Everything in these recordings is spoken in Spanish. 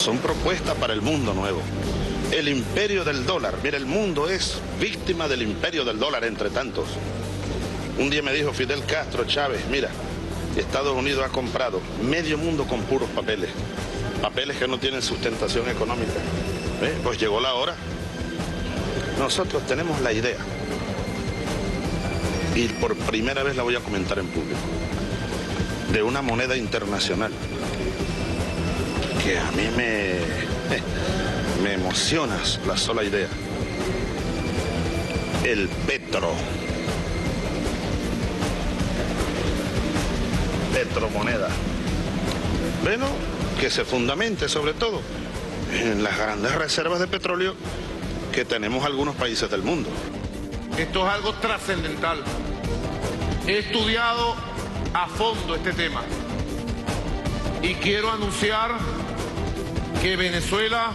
Son propuestas para el mundo nuevo. El imperio del dólar. Mira, el mundo es víctima del imperio del dólar entre tantos. Un día me dijo Fidel Castro, Chávez, mira, Estados Unidos ha comprado medio mundo con puros papeles. Papeles que no tienen sustentación económica. Pues llegó la hora. Nosotros tenemos la idea. Y por primera vez la voy a comentar en público. De una moneda internacional. Que a mí me emociona la sola idea. El petro. Petromoneda. Bueno, que se fundamente sobre todo en las grandes reservas de petróleo que tenemos algunos países del mundo. Esto es algo trascendental. He estudiado a fondo este tema y quiero anunciar que Venezuela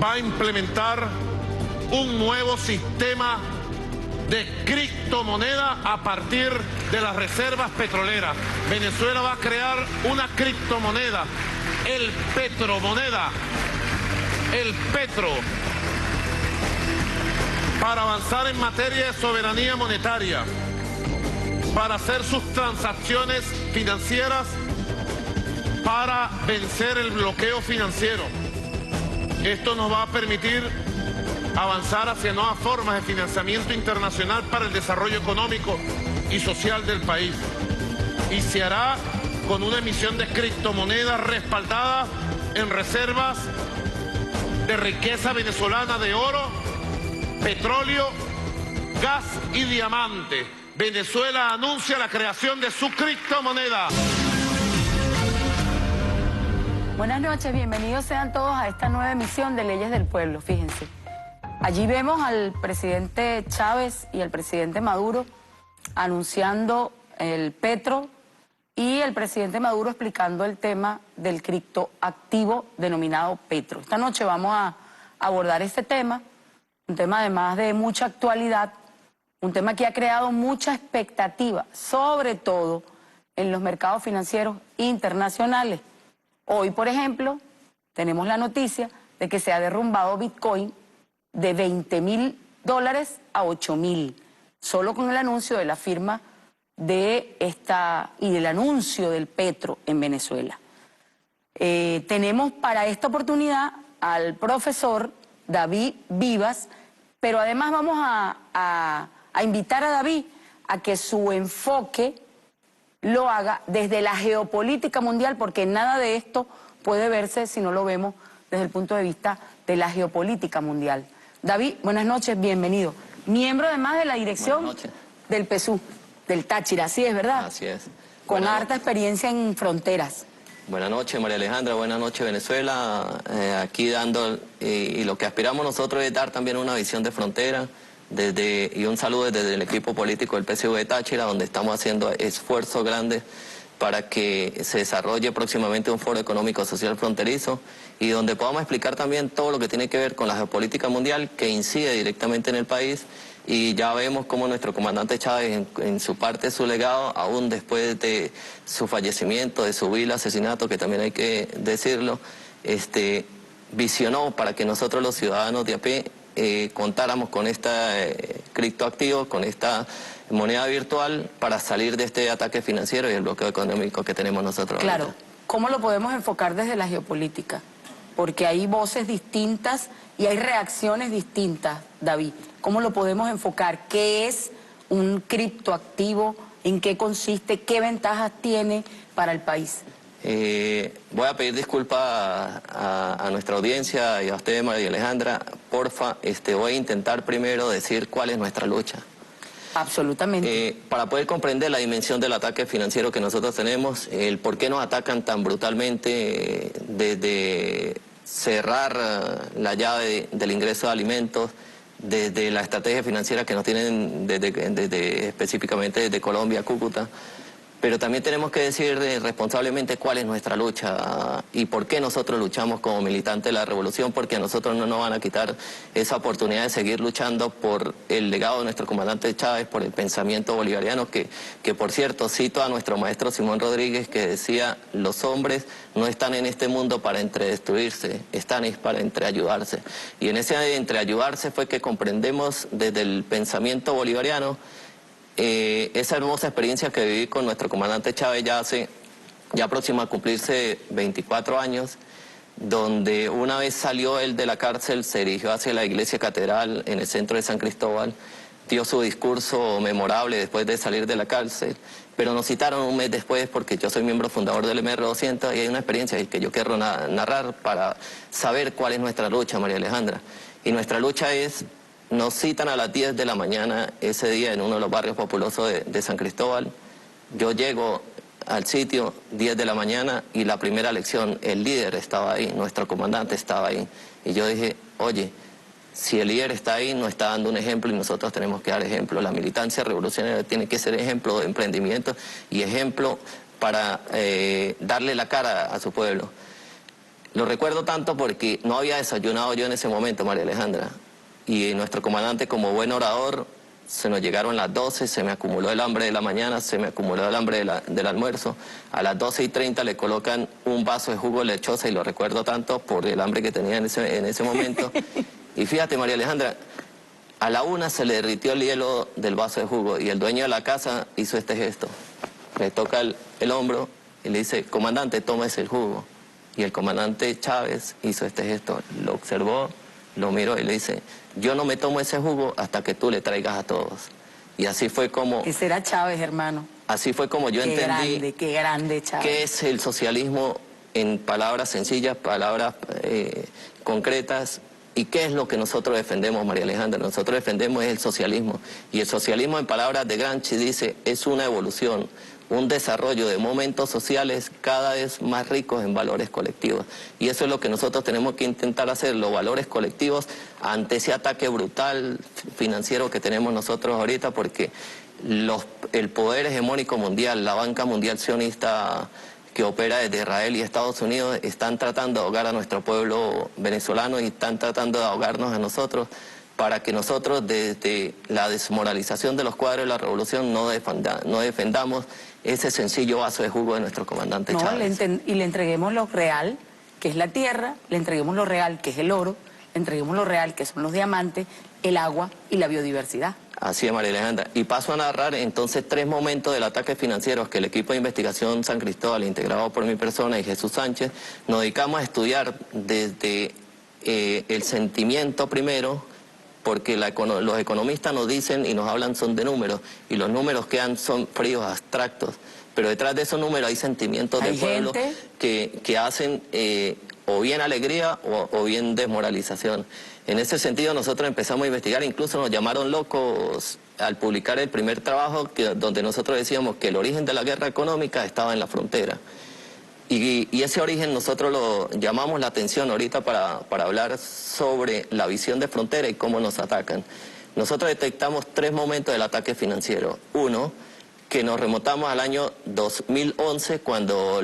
va a implementar un nuevo sistema de criptomoneda a partir de las reservas petroleras. Venezuela va a crear una criptomoneda, el petromoneda, el petro, para avanzar en materia de soberanía monetaria, para hacer sus transacciones financieras, para vencer el bloqueo financiero. Esto nos va a permitir avanzar hacia nuevas formas de financiamiento internacional para el desarrollo económico y social del país. Y se hará con una emisión de criptomonedas respaldada en reservas de riqueza venezolana de oro, petróleo, gas y diamante. Venezuela anuncia la creación de su criptomoneda. Buenas noches, bienvenidos sean todos a esta nueva emisión de Leyes del Pueblo. Fíjense, allí vemos al presidente Chávez y al presidente Maduro anunciando el petro y el presidente Maduro explicando el tema del criptoactivo denominado petro. Esta noche vamos a abordar este tema, un tema además de mucha actualidad, un tema que ha creado mucha expectativa, sobre todo en los mercados financieros internacionales. Hoy, por ejemplo, tenemos la noticia de que se ha derrumbado Bitcoin de $20.000 a 8.000, solo con el anuncio de la firma de y del anuncio del petro en Venezuela. Tenemos para esta oportunidad al profesor David Vivas, pero además vamos a invitar a David a que su enfoque lo haga desde la geopolítica mundial, porque nada de esto puede verse si no lo vemos desde el punto de vista de la geopolítica mundial. David, buenas noches, bienvenido. Miembro además de la dirección del PSU, del Táchira, ¿así es, verdad? Así es. Con harta experiencia en fronteras. Buenas noches, María Alejandra, buenas noches, Venezuela. Aquí dando, y lo que aspiramos nosotros es dar también una visión de frontera, y un saludo desde el equipo político del PSU de Táchira, donde estamos haciendo esfuerzos grandes para que se desarrolle próximamente un foro económico social fronterizo y donde podamos explicar también todo lo que tiene que ver con la geopolítica mundial que incide directamente en el país. Y ya vemos cómo nuestro comandante Chávez, en su parte de su legado, aún después de su fallecimiento, de su vil asesinato, que también hay que decirlo, visionó para que nosotros los ciudadanos de a pie contáramos con este criptoactivo, con esta moneda virtual para salir de este ataque financiero y el bloqueo económico que tenemos nosotros. Claro, ahorita. ¿cómo lo podemos enfocar desde la geopolítica? Porque hay voces distintas y hay reacciones distintas, David. ¿Cómo lo podemos enfocar? ¿Qué es un criptoactivo? ¿En qué consiste? ¿Qué ventajas tiene para el país? Voy a pedir disculpas a nuestra audiencia y a usted, María Alejandra. Porfa, voy a intentar primero decir cuál es nuestra lucha. Absolutamente. Para poder comprender la dimensión del ataque financiero que nosotros tenemos, el por qué nos atacan tan brutalmente, desde cerrar la llave del ingreso de alimentos, desde la estrategia financiera que nos tienen específicamente desde Colombia, Cúcuta, pero también tenemos que decir responsablemente cuál es nuestra lucha y por qué nosotros luchamos como militantes de la revolución, porque a nosotros no nos van a quitar esa oportunidad de seguir luchando por el legado de nuestro comandante Chávez, por el pensamiento bolivariano, que por cierto cito a nuestro maestro Simón Rodríguez, que decía: los hombres no están en este mundo para entredestruirse, están para entreayudarse. Y en ese entreayudarse fue que comprendemos desde el pensamiento bolivariano esa hermosa experiencia que viví con nuestro comandante Chávez ya próximo a cumplirse 24 años, donde una vez salió él de la cárcel, se dirigió hacia la iglesia catedral en el centro de San Cristóbal, dio su discurso memorable después de salir de la cárcel, pero nos citaron un mes después porque yo soy miembro fundador del MR200 y hay una experiencia que yo quiero narrar para saber cuál es nuestra lucha, María Alejandra. Y nuestra lucha es: nos citan a las 10 de la mañana ese día en uno de los barrios populosos de San Cristóbal. Yo llego al sitio 10 de la mañana y la primera lección, el líder estaba ahí, nuestro comandante estaba ahí. Y yo dije: oye, si el líder está ahí, nos está dando un ejemplo y nosotros tenemos que dar ejemplo. La militancia revolucionaria tiene que ser ejemplo de emprendimiento y ejemplo para darle la cara a su pueblo. Lo recuerdo tanto porque no había desayunado yo en ese momento, María Alejandra. Y nuestro comandante, como buen orador, se nos llegaron las 12, se me acumuló el hambre de la mañana, se me acumuló el hambre del almuerzo. A las 12:30 le colocan un vaso de jugo lechosa, y lo recuerdo tanto por el hambre que tenía en ese momento. Y fíjate, María Alejandra, a la 1 se le derritió el hielo del vaso de jugo y el dueño de la casa hizo este gesto. Le toca el hombro y le dice: comandante, tómese el jugo. Y el comandante Chávez hizo este gesto, lo observó, lo miró y le dice: yo no me tomo ese jugo hasta que tú le traigas a todos. Y así fue como... Ese era Chávez, hermano. Así fue como yo entendí qué grande Chávez. Qué es el socialismo en palabras sencillas, palabras concretas, y qué es lo que nosotros defendemos, María Alejandra. Nosotros defendemos el socialismo, y el socialismo, en palabras de Gramsci, dice: es una evolución, un desarrollo de momentos sociales cada vez más ricos en valores colectivos. Y eso es lo que nosotros tenemos que intentar hacer, los valores colectivos, ante ese ataque brutal financiero que tenemos nosotros ahorita, porque el poder hegemónico mundial, la banca mundial sionista que opera desde Israel y Estados Unidos, están tratando de ahogar a nuestro pueblo venezolano y están tratando de ahogarnos a nosotros, para que nosotros, desde la desmoralización de los cuadros de la revolución, no defendamos ese sencillo vaso de jugo de nuestro comandante Chávez. Y le entreguemos lo real, que es la tierra, le entreguemos lo real, que es el oro, le entreguemos lo real, que son los diamantes, el agua y la biodiversidad. Así es, María Alejandra. Y paso a narrar entonces 3 momentos del ataque financiero que el equipo de investigación San Cristóbal, integrado por mi persona y Jesús Sánchez, nos dedicamos a estudiar desde el sentimiento primero, porque los economistas nos dicen y nos hablan son de números, y los números que dan son fríos, abstractos, pero detrás de esos números hay sentimientos de pueblo que hacen o bien alegría o bien desmoralización. En ese sentido nosotros empezamos a investigar, incluso nos llamaron locos al publicar el primer trabajo donde nosotros decíamos que el origen de la guerra económica estaba en la frontera. Y ese origen nosotros lo llamamos la atención ahorita para hablar sobre la visión de frontera y cómo nos atacan. Nosotros detectamos 3 momentos del ataque financiero. Uno, que nos remontamos al año 2011, cuando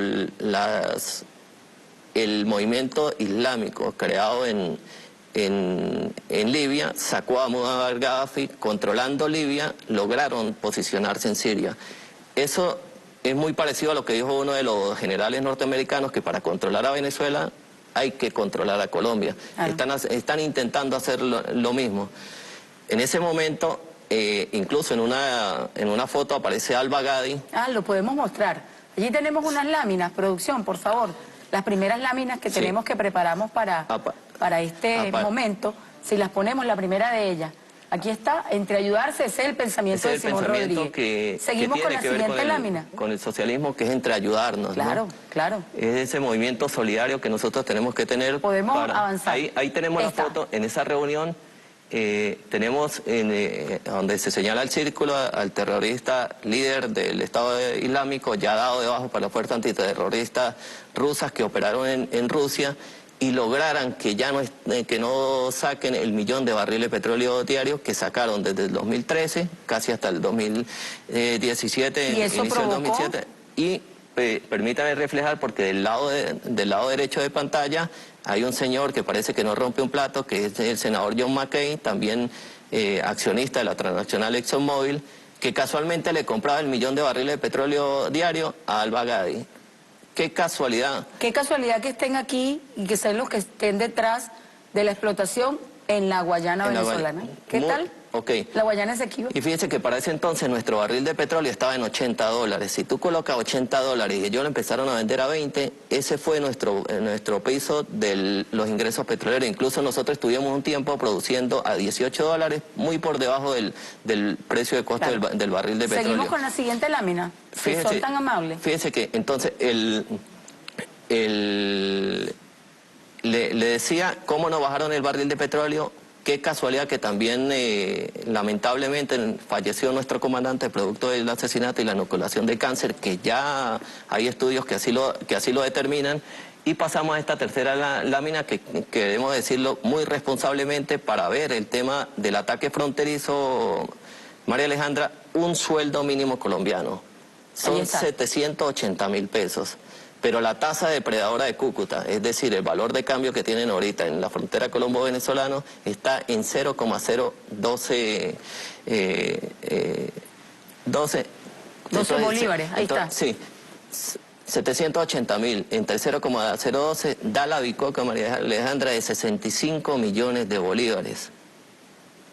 el movimiento islámico creado en Libia sacó a Muammar Gaddafi, controlando Libia, lograron posicionarse en Siria. Eso es muy parecido a lo que dijo uno de los generales norteamericanos, que para controlar a Venezuela hay que controlar a Colombia. Están intentando hacer lo mismo. En ese momento, incluso en una foto aparece al-Baghdadi. Lo podemos mostrar. Allí tenemos unas láminas, producción, por favor. Las primeras láminas que tenemos que preparamos para este momento. Si las ponemos, la primera de ellas. Aquí está, entreayudarse, ese es el pensamiento de Simón Rodríguez. Seguimos con la siguiente lámina. Con el socialismo, que es entreayudarnos. Claro, ¿no? Claro. Es ese movimiento solidario que nosotros tenemos que tener. Podemos avanzar. Ahí tenemos la foto. En esa reunión tenemos donde se señala el círculo al terrorista líder del Estado Islámico, ya dado de bajo para las fuerzas antiterroristas rusas que operaron en Rusia. y lograran que ya no, que no saquen el 1.000.000 de barriles de petróleo diarios que sacaron desde el 2013, casi hasta el 2017, ¿Y eso inicio del provocó? 2007. Y permítame reflejar, porque del lado derecho de pantalla hay un señor que parece que no rompe un plato, que es el senador John McCain, también accionista de la transnacional ExxonMobil, que casualmente le compraba el 1.000.000 de barriles de petróleo diario a Al-Baghdadi. Qué casualidad. Qué casualidad que estén aquí y que sean los que estén detrás de la explotación en la Guayana venezolana. ¿Qué tal? Ok. La Guayana Esequiba. Y fíjense que para ese entonces nuestro barril de petróleo estaba en $80. Si tú colocas $80 y ellos lo empezaron a vender a 20, ese fue nuestro piso de los ingresos petroleros. Incluso nosotros estuvimos un tiempo produciendo a $18, muy por debajo del precio de costo del barril de petróleo. Seguimos con la siguiente lámina. Si son tan amables. Fíjense que entonces le decía cómo nos bajaron el barril de petróleo. Qué casualidad que también lamentablemente falleció nuestro comandante producto del asesinato y la inoculación de cáncer, que ya hay estudios que así lo determinan. Y pasamos a esta tercera lámina que debemos decirlo muy responsablemente para ver el tema del ataque fronterizo. María Alejandra, un sueldo mínimo colombiano. Son 780.000 pesos. Pero la tasa depredadora de Cúcuta, es decir, el valor de cambio que tienen ahorita en la frontera colombo-venezolano, está en 0,012 12 bolívares, ahí está. Sí, 780.000 entre 0,012 da la bicoca, María Alejandra, de 65 millones de bolívares.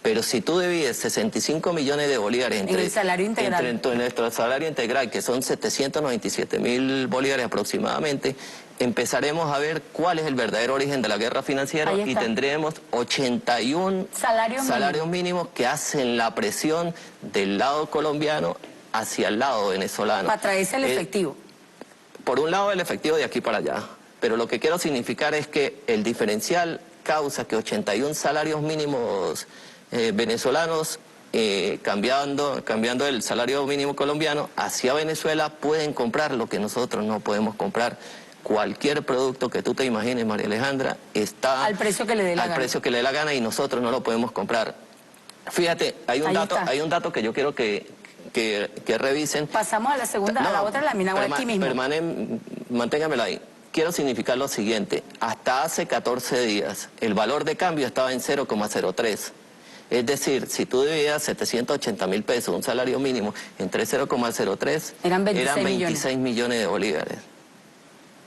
Pero si tú divides 65 millones de bolívares entre el salario integral, entre nuestro salario integral, que son 797.000 bolívares aproximadamente, empezaremos a ver cuál es el verdadero origen de la guerra financiera y tendremos 81 salarios mínimos que hacen la presión del lado colombiano hacia el lado venezolano. Para traerse el efectivo. Por un lado el efectivo de aquí para allá, pero lo que quiero significar es que el diferencial causa que 81 salarios mínimos venezolanos, cambiando el salario mínimo colombiano hacia Venezuela, pueden comprar lo que nosotros no podemos comprar. Cualquier producto que tú te imagines, María Alejandra, está al precio que le dé la gana y nosotros no lo podemos comprar. Fíjate, hay un dato que yo quiero que revisen. Pasamos a la segunda, a la otra lámina, aquí mismo. Manténgamela ahí. Quiero significar lo siguiente: hasta hace 14 días el valor de cambio estaba en 0,03. Es decir, si tú dividías 780.000 pesos, un salario mínimo, entre 0,03, eran 26 millones de bolívares.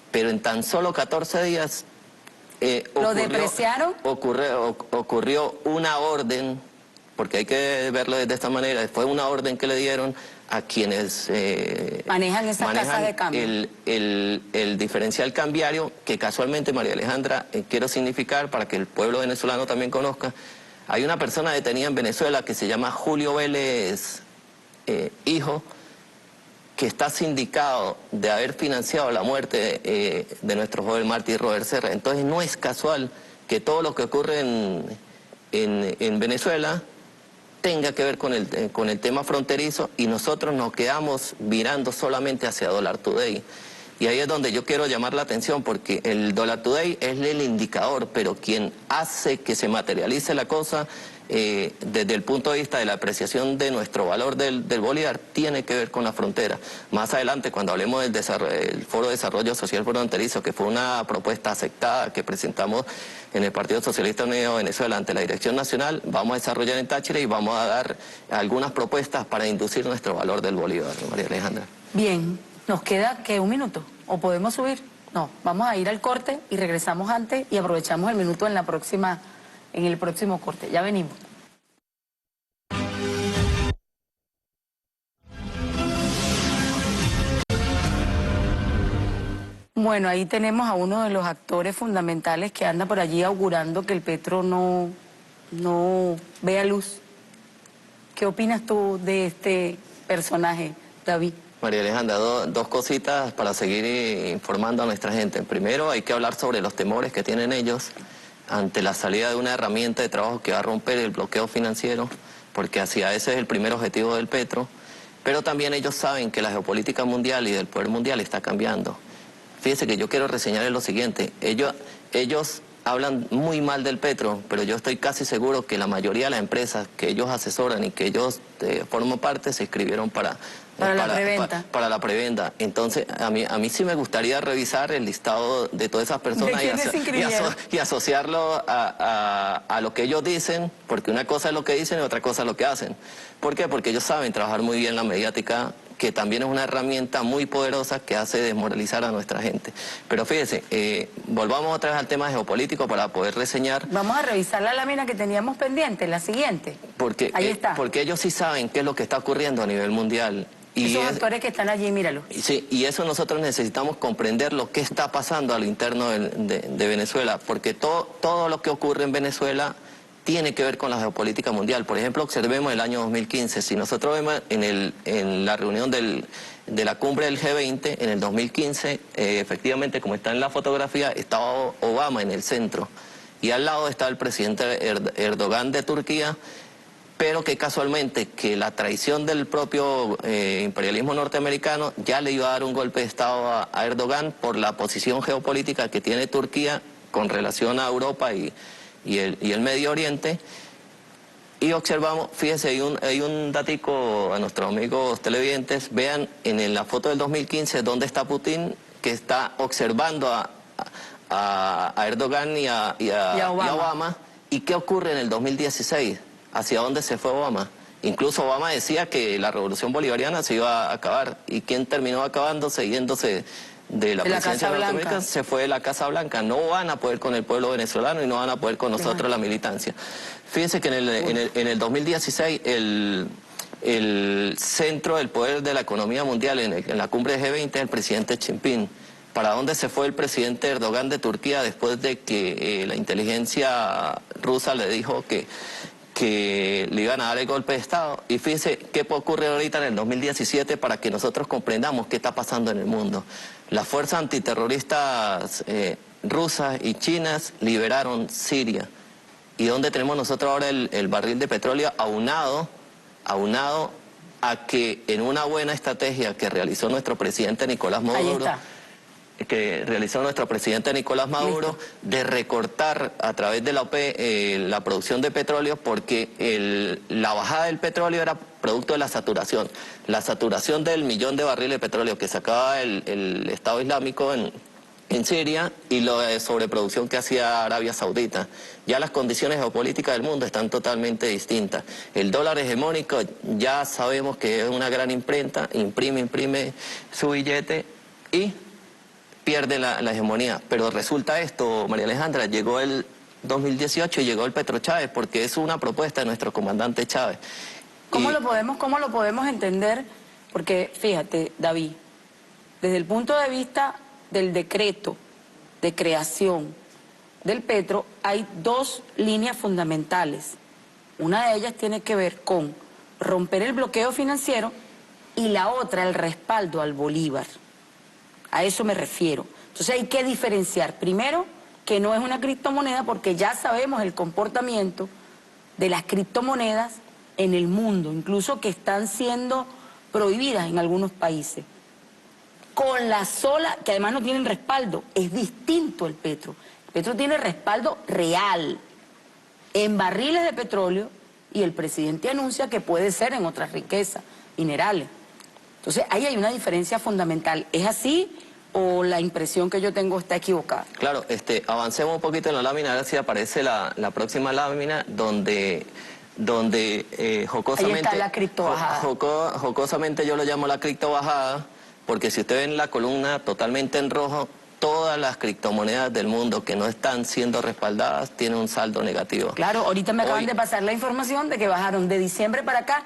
Pero en tan solo 14 días ¿lo depreciaron? Ocurrió una orden, porque hay que verlo de esta manera, fue una orden que le dieron a quienes manejan esas casas de cambio. El diferencial cambiario, que casualmente, María Alejandra, quiero significar para que el pueblo venezolano también conozca. Hay una persona detenida en Venezuela que se llama Julio Vélez Hijo, que está sindicado de haber financiado la muerte de nuestro joven mártir Robert Serra. Entonces no es casual que todo lo que ocurre en Venezuela tenga que ver con el tema fronterizo y nosotros nos quedamos mirando solamente hacia Dollar Today. Y ahí es donde yo quiero llamar la atención, porque el Dollar Today es el indicador, pero quien hace que se materialice la cosa desde el punto de vista de la apreciación de nuestro valor del bolívar tiene que ver con la frontera. Más adelante, cuando hablemos del Foro de Desarrollo Social Fronterizo, que fue una propuesta aceptada que presentamos en el Partido Socialista Unido de Venezuela ante la Dirección Nacional, vamos a desarrollar en Táchira y vamos a dar algunas propuestas para inducir nuestro valor del bolívar, María Alejandra. Bien. ¿Nos queda que un minuto? ¿O podemos subir? No, vamos a ir al corte y regresamos antes y aprovechamos el minuto en el próximo corte. Ya venimos. Bueno, ahí tenemos a uno de los actores fundamentales que anda por allí augurando que el petro no vea luz. ¿Qué opinas tú de este personaje, David? María Alejandra, dos cositas para seguir informando a nuestra gente. Primero, hay que hablar sobre los temores que tienen ellos ante la salida de una herramienta de trabajo que va a romper el bloqueo financiero, porque hacia ese es el primer objetivo del petro. Pero también ellos saben que la geopolítica mundial y del poder mundial está cambiando. fíjese que yo quiero reseñarles lo siguiente. Ellos hablan muy mal del petro, pero yo estoy casi seguro que la mayoría de las empresas que ellos asesoran y que ellos forman parte se inscribieron para la preventa. Entonces, a mí sí me gustaría revisar el listado de todas esas personas y asociarlo a lo que ellos dicen, porque una cosa es lo que dicen y otra cosa es lo que hacen. ¿Por qué? Porque ellos saben trabajar muy bien la mediática, que también es una herramienta muy poderosa que hace desmoralizar a nuestra gente. Pero fíjese, volvamos otra vez al tema geopolítico para poder reseñar. Vamos a revisar la lámina que teníamos pendiente, la siguiente. Ahí está. Porque ellos sí saben qué es lo que está ocurriendo a nivel mundial. Esos actores que están allí, míralo. Sí, y eso nosotros necesitamos comprender lo que está pasando a lo interno de Venezuela, porque todo lo que ocurre en Venezuela tiene que ver con la geopolítica mundial. Por ejemplo, observemos el año 2015. Si nosotros vemos en la reunión de la cumbre del G20, en el 2015, efectivamente, como está en la fotografía, estaba Obama en el centro. Y al lado está el presidente Erdogan de Turquía, pero que casualmente que la traición del propio imperialismo norteamericano ya le iba a dar un golpe de Estado a Erdogan por la posición geopolítica que tiene Turquía con relación a Europa y el Medio Oriente. Y observamos, fíjense, hay un datico a nuestros amigos televidentes, vean en la foto del 2015 dónde está Putin, que está observando a Erdogan y a Obama. ¿Y qué ocurre en el 2016? ¿Hacia dónde se fue Obama? Incluso Obama decía que la revolución bolivariana se iba a acabar. ¿Y quién terminó acabándose, yéndose de la presidencia norteamericana? Se fue de la Casa Blanca. No van a poder con el pueblo venezolano y no van a poder con nosotros, la militancia. Fíjense que en el 2016 el centro del poder de la economía mundial en la cumbre de G20 es el presidente Xi Jinping. ¿Para dónde se fue el presidente Erdogan de Turquía después de que la inteligencia rusa le dijo que le iban a dar el golpe de Estado? Y fíjense qué ocurre ahorita en el 2017 para que nosotros comprendamos qué está pasando en el mundo. Las fuerzas antiterroristas rusas y chinas liberaron Siria. ¿Y dónde tenemos nosotros ahora el barril de petróleo aunado a que en una buena estrategia que realizó nuestro presidente Nicolás Maduro, de recortar a través de la OPE la producción de petróleo, porque la bajada del petróleo era producto de la saturación. La saturación del 1 millón de barriles de petróleo que sacaba el Estado Islámico en Siria y la sobreproducción que hacía Arabia Saudita. Ya las condiciones geopolíticas del mundo están totalmente distintas. El dólar hegemónico ya sabemos que es una gran imprenta, imprime su billete y pierde la hegemonía. Pero resulta esto, María Alejandra, llegó el 2018 y llegó el Petro Chávez, porque es una propuesta de nuestro comandante Chávez. ¿Cómo lo podemos entender? Porque, fíjate, David, desde el punto de vista del decreto de creación del Petro, hay dos líneas fundamentales. Una de ellas tiene que ver con romper el bloqueo financiero y la otra, el respaldo al Bolívar. A eso me refiero. Entonces hay que diferenciar. Primero, que no es una criptomoneda, porque ya sabemos el comportamiento de las criptomonedas en el mundo, incluso que están siendo prohibidas en algunos países. Con la sola, que además no tienen respaldo, es distinto el petro. El petro tiene respaldo real en barriles de petróleo y el presidente anuncia que puede ser en otras riquezas minerales. Entonces, ahí hay una diferencia fundamental. ¿Es así o la impresión que yo tengo está equivocada? Claro, avancemos un poquito en la lámina, a ver si aparece la próxima lámina donde jocosamente... Ahí está la criptobajada. Jocosamente yo lo llamo la criptobajada, porque si usted ve en la columna totalmente en rojo, todas las criptomonedas del mundo que no están siendo respaldadas tienen un saldo negativo. Claro, ahorita me acaban de pasar la información de que bajaron de diciembre para acá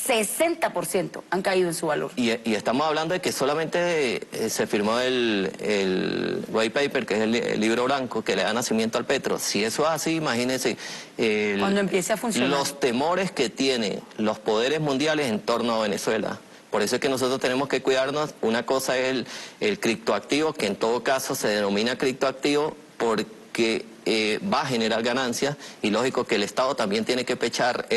60%, han caído en su valor. Y estamos hablando de que solamente se firmó el white paper, que es el libro blanco que le da nacimiento al petro. Si eso es así, imagínense cuando empiece a funcionar, los temores que tienen los poderes mundiales en torno a Venezuela. Por eso es que nosotros tenemos que cuidarnos. Una cosa es el criptoactivo, que en todo caso se denomina criptoactivo porque va a generar ganancias, y lógico que el Estado también tiene que pechar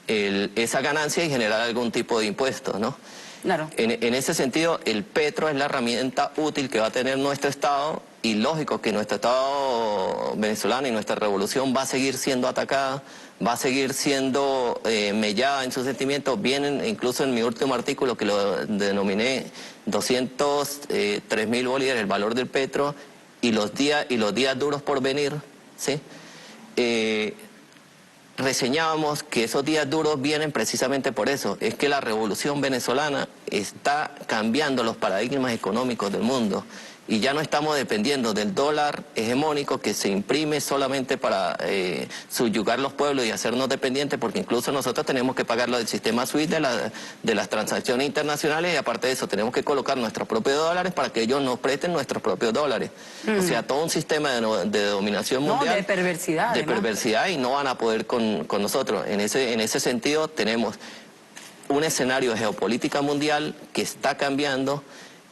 esa ganancia y generar algún tipo de impuestos, ¿no? Claro. En ese sentido, el petro es la herramienta útil que va a tener nuestro Estado, y lógico que nuestro Estado venezolano y nuestra revolución va a seguir siendo atacada, va a seguir siendo mellada en sus sentimientos. Vienen, incluso en mi último artículo, que lo denominé 203.000 bolívares, el valor del petro, y los días duros por venir, ¿sí? Reseñábamos que esos días duros vienen precisamente por eso. Es que la revolución venezolana está cambiando los paradigmas económicos del mundo, y ya no estamos dependiendo del dólar hegemónico que se imprime solamente para subyugar los pueblos y hacernos dependientes, porque incluso nosotros tenemos que pagarlo del sistema SWIFT de las transacciones internacionales, y aparte de eso tenemos que colocar nuestros propios dólares para que ellos nos presten nuestros propios dólares. O sea, todo un sistema de dominación mundial. De perversidad. De perversidad, y no van a poder con nosotros. En ese sentido tenemos un escenario de geopolítica mundial que está cambiando,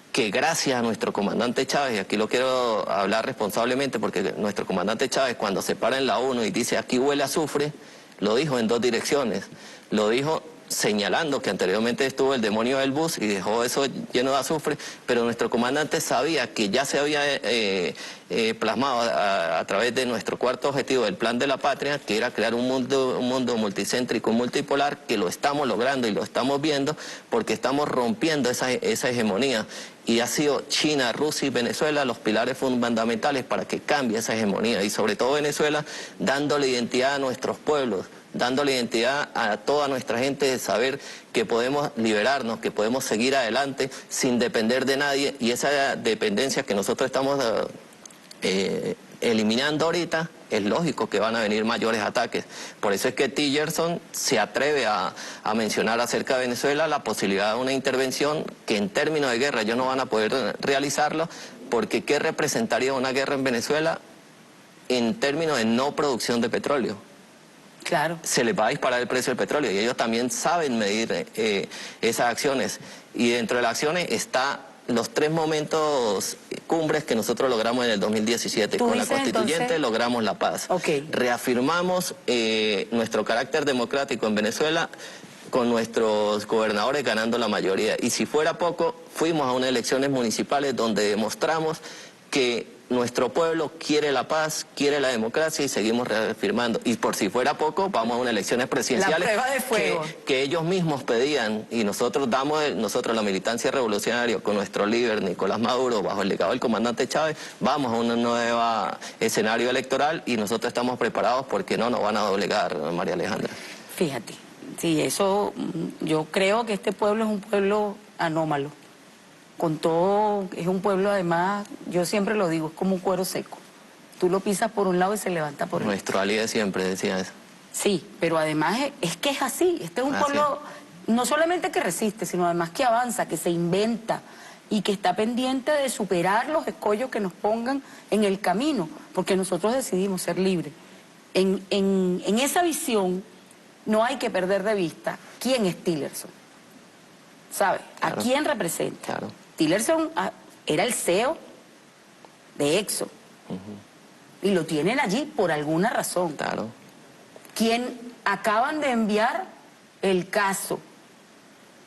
que gracias a nuestro comandante Chávez, y aquí lo quiero hablar responsablemente, porque nuestro comandante Chávez, cuando se para en la ONU y dice aquí huele a azufre, lo dijo en dos direcciones. Lo dijo señalando que anteriormente estuvo el demonio del bus y dejó eso lleno de azufre, pero nuestro comandante sabía que ya se había plasmado a través de nuestro cuarto objetivo del Plan de la Patria, que era crear un mundo multicéntrico, multipolar, que lo estamos logrando y lo estamos viendo, porque estamos rompiendo esa hegemonía. Y ha sido China, Rusia y Venezuela los pilares fundamentales para que cambie esa hegemonía, y sobre todo Venezuela dándole identidad a nuestros pueblos, dándole identidad a toda nuestra gente, de saber que podemos liberarnos, que podemos seguir adelante sin depender de nadie, y esa dependencia que nosotros estamos eliminando ahorita, es lógico que van a venir mayores ataques. Por eso es que Tillerson se atreve a mencionar acerca de Venezuela la posibilidad de una intervención que en términos de guerra ellos no van a poder realizarlo, porque ¿qué representaría una guerra en Venezuela en términos de no producción de petróleo? Claro. Se les va a disparar el precio del petróleo, y ellos también saben medir esas acciones. Y dentro de las acciones está los 3 momentos cumbres que nosotros logramos en el 2017. Con la constituyente entonces logramos la paz. Reafirmamos nuestro carácter democrático en Venezuela, con nuestros gobernadores ganando la mayoría. Y si fuera poco, fuimos a unas elecciones municipales donde demostramos que nuestro pueblo quiere la paz, quiere la democracia, y seguimos reafirmando. Y por si fuera poco, vamos a unas elecciones presidenciales, la prueba de fuego, que ellos mismos pedían, y nosotros la militancia revolucionaria, con nuestro líder Nicolás Maduro, bajo el legado del comandante Chávez, vamos a un nuevo escenario electoral, y nosotros estamos preparados porque no nos van a doblegar, María Alejandra. Fíjate, sí, eso, yo creo que este pueblo es un pueblo anómalo. Con todo, es un pueblo, además, yo siempre lo digo, es como un cuero seco. Tú lo pisas por un lado y se levanta por el otro. Nuestro Ali de siempre decía eso. Sí, pero además es que es así. Este es un pueblo no solamente que resiste, sino además que avanza, que se inventa y que está pendiente de superar los escollos que nos pongan en el camino, porque nosotros decidimos ser libres. En esa visión no hay que perder de vista quién es Tillerson. ¿Sabes? Claro. ¿A quién representa? Claro. Tillerson era el CEO de Exxon. Y lo tienen allí por alguna razón. Claro. Quien acaban de enviar el caso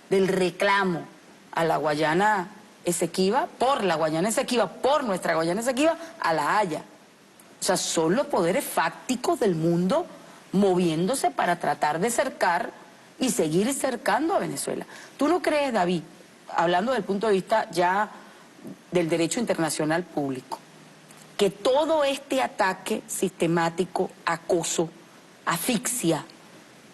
del reclamo a la Guayana Esequiba, por la Guayana Esequiba, por nuestra Guayana Esequiba, a La Haya. O sea, son los poderes fácticos del mundo moviéndose para tratar de cercar y seguir cercando a Venezuela. ¿Tú no crees, David, hablando del punto de vista ya del derecho internacional público, que todo este ataque sistemático, acoso, asfixia,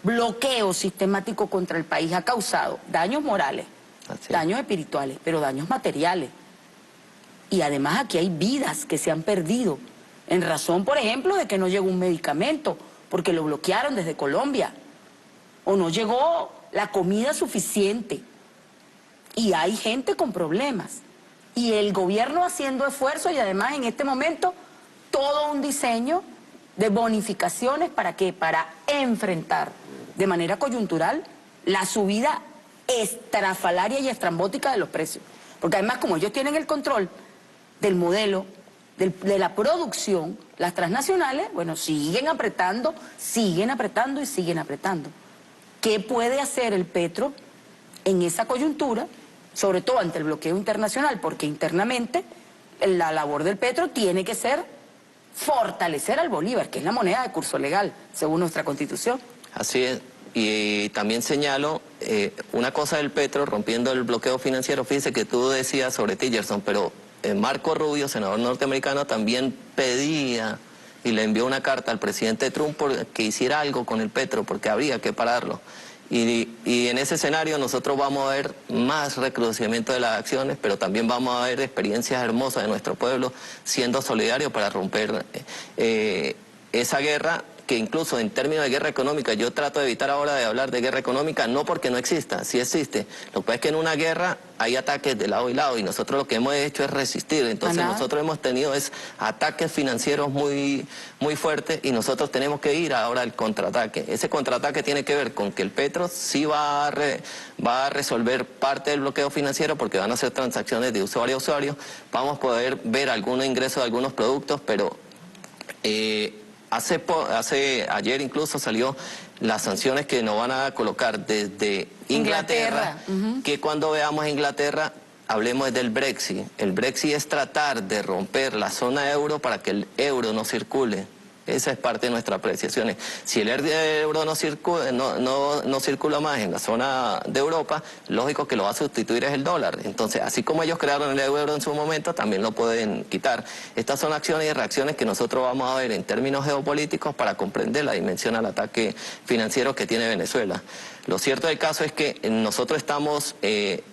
bloqueo sistemático contra el país ha causado daños morales, daños espirituales, pero daños materiales? Y además aquí hay vidas que se han perdido en razón, por ejemplo, de que no llegó un medicamento porque lo bloquearon desde Colombia, o no llegó la comida suficiente, y hay gente con problemas, y el gobierno haciendo esfuerzos, y además en este momento todo un diseño de bonificaciones. ¿Para qué? Para enfrentar de manera coyuntural la subida estrafalaria y estrambótica de los precios, porque además, como ellos tienen el control del modelo de la producción, las transnacionales, bueno, siguen apretando y siguen apretando. ¿Qué puede hacer el petro en esa coyuntura, sobre todo ante el bloqueo internacional, porque internamente la labor del Petro tiene que ser fortalecer al bolívar, que es la moneda de curso legal, según nuestra Constitución. Así es. Y también señalo una cosa del Petro, rompiendo el bloqueo financiero. Fíjese que tú decías sobre Tillerson, pero Marco Rubio, senador norteamericano, también pedía y le envió una carta al presidente Trump que hiciera algo con el Petro, porque habría que pararlo. Y en ese escenario nosotros vamos a ver más recrudecimiento de las acciones, pero también vamos a ver experiencias hermosas de nuestro pueblo siendo solidario para romper esa guerra, que incluso en términos de guerra económica, yo trato de evitar ahora de hablar de guerra económica, no porque no exista, sí existe. Lo que pasa es que en una guerra hay ataques de lado y lado, y nosotros lo que hemos hecho es resistir. Entonces nosotros hemos tenido ataques financieros muy fuertes, y nosotros tenemos que ir ahora al contraataque. Ese contraataque tiene que ver con que el Petro sí va a resolver parte del bloqueo financiero, porque van a hacer transacciones de usuario a usuario, vamos a poder ver algunos ingresos de algunos productos, pero ayer incluso salió las sanciones que nos van a colocar desde Inglaterra. Que cuando veamos a Inglaterra hablemos del Brexit. El Brexit es tratar de romper la zona euro para que el euro no circule. Esa es parte de nuestras apreciaciones. Si el euro no circula más en la zona de Europa, lógico que lo va a sustituir es el dólar. Entonces, así como ellos crearon el euro en su momento, también lo pueden quitar. Estas son acciones y reacciones que nosotros vamos a ver en términos geopolíticos para comprender la dimensión al ataque financiero que tiene Venezuela. Lo cierto del caso es que nosotros estamos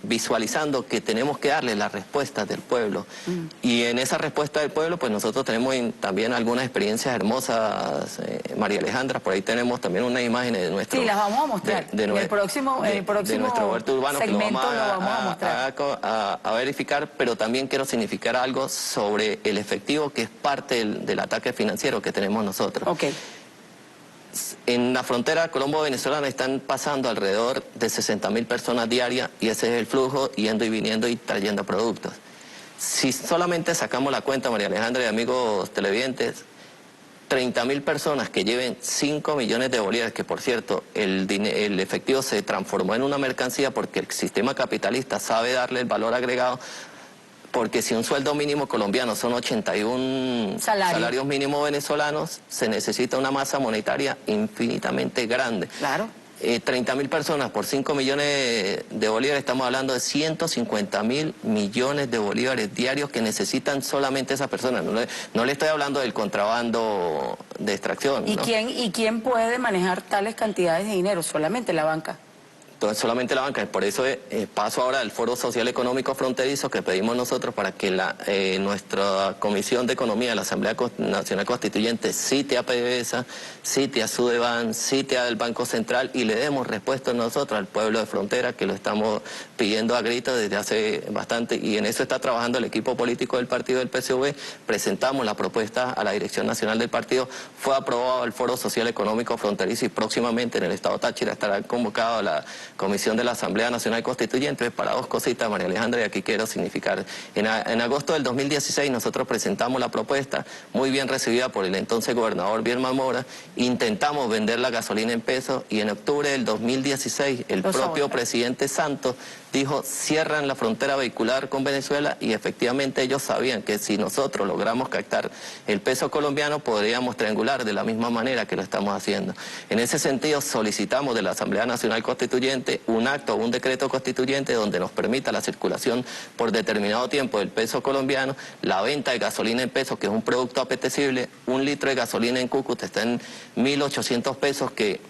visualizando que tenemos que darle las respuestas del pueblo. Y en esa respuesta del pueblo, pues nosotros tenemos también algunas experiencias hermosas, María Alejandra. Por ahí tenemos también unas imágenes de nuestro... Sí, las vamos a mostrar. En el próximo huerto urbano, segmento que lo vamos a mostrar. A verificar, pero también quiero significar algo sobre el efectivo, que es parte del ataque financiero que tenemos nosotros. Okay. En la frontera colombo-venezolana están pasando alrededor de 60.000 personas diarias, y ese es el flujo yendo y viniendo y trayendo productos. Si solamente sacamos la cuenta, María Alejandra y amigos televidentes, 30.000 personas que lleven 5 millones de bolívares, que por cierto el efectivo se transformó en una mercancía porque el sistema capitalista sabe darle el valor agregado. Porque si un sueldo mínimo colombiano son 81 salarios mínimos venezolanos, se necesita una masa monetaria infinitamente grande. Claro. 30.000 personas por 5 millones de bolívares, estamos hablando de 150.000 millones de bolívares diarios que necesitan solamente esas personas. No le estoy hablando del contrabando de extracción. ¿Y quién puede manejar tales cantidades de dinero? Solamente la banca. Entonces, solamente la banca. Por eso paso ahora al Foro Social Económico Fronterizo que pedimos nosotros para que nuestra Comisión de Economía de la Asamblea Nacional Constituyente cite a PDVSA, cite a Sudeban, cite al Banco Central, y le demos respuesta nosotros al pueblo de frontera, que lo estamos pidiendo a gritos desde hace bastante, y en eso está trabajando el equipo político del partido del PSV. Presentamos la propuesta a la Dirección Nacional del partido, fue aprobado el Foro Social Económico Fronterizo, y próximamente en el Estado Táchira estará convocado a la Comisión de la Asamblea Nacional Constituyente para dos cositas, María Alejandra, y aquí quiero significar. En agosto del 2016 nosotros presentamos la propuesta, muy bien recibida por el entonces gobernador Bielma Mora, intentamos vender la gasolina en pesos, y en octubre del 2016 el propio presidente Santos dijo: cierran la frontera vehicular con Venezuela, y efectivamente ellos sabían que si nosotros logramos captar el peso colombiano podríamos triangular de la misma manera que lo estamos haciendo. En ese sentido solicitamos de la Asamblea Nacional Constituyente un acto o un decreto constituyente donde nos permita la circulación por determinado tiempo del peso colombiano, la venta de gasolina en pesos, que es un producto apetecible. Un litro de gasolina en Cúcuta está en 1.800 pesos, que